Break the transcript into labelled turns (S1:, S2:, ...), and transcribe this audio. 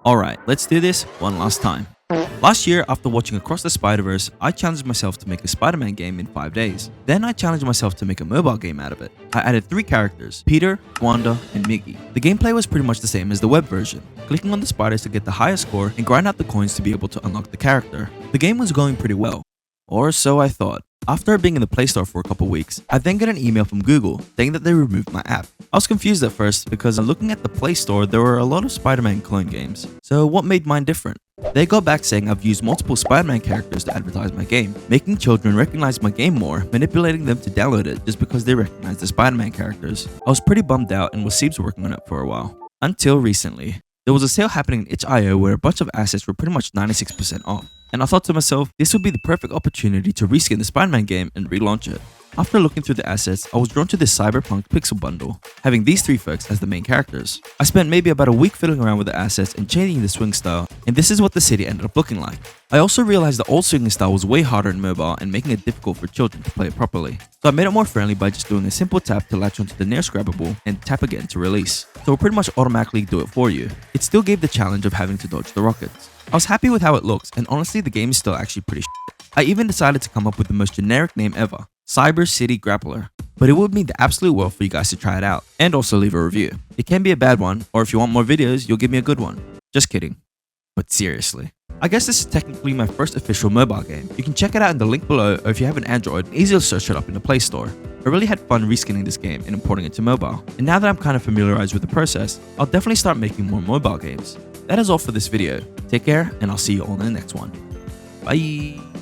S1: Alright, let's do this one last time. Last year, after watching Across the Spider-Verse, I challenged myself to make a Spider-Man game in 5 days. Then I challenged myself to make a mobile game out of it. I added 3 characters, Peter, Wanda, and Miggy. The gameplay was pretty much the same as the web version, clicking on the spiders to get the highest score and grind out the coins to be able to unlock the character. The game was going pretty well, or so I thought. After being in the Play Store for a couple weeks, I then got an email from Google saying that they removed my app. I was confused at first because looking at the Play Store, there were a lot of Spider-Man clone games. So what made mine different? They got back saying I've used multiple Spider-Man characters to advertise my game, making children recognize my game more, manipulating them to download it just because they recognize the Spider-Man characters. I was pretty bummed out and was Seebs working on it for a while. Until recently. There was a sale happening in itch.io where a bunch of assets were pretty much 96% off. And I thought to myself, this would be the perfect opportunity to reskin the Spider-Man game and relaunch it. After looking through the assets, I was drawn to this Cyberpunk Pixel bundle, having these 3 folks as the main characters. I spent maybe about a week fiddling around with the assets and changing the swing style, and this is what the city ended up looking like. I also realized the old swinging style was way harder in mobile and making it difficult for children to play it properly. So I made it more friendly by just doing a simple tap to latch onto the nearest grabbable and tap again to release. So it'll pretty much automatically do it for you. It still gave the challenge of having to dodge the rockets. I was happy with how it looks, and honestly the game is still actually pretty shit. I even decided to come up with the most generic name ever, Cyber City Grappler. But it would mean the absolute world for you guys to try it out, and also leave a review. It can be a bad one, or if you want more videos, you'll give me a good one. Just kidding. But seriously. I guess this is technically my first official mobile game. You can check it out in the link below, or if you have an Android, easily search it up in the Play Store. I really had fun reskinning this game and importing it to mobile. And now that I'm kind of familiarized with the process, I'll definitely start making more mobile games. That is all for this video. Take care, and I'll see you all in the next one. Bye!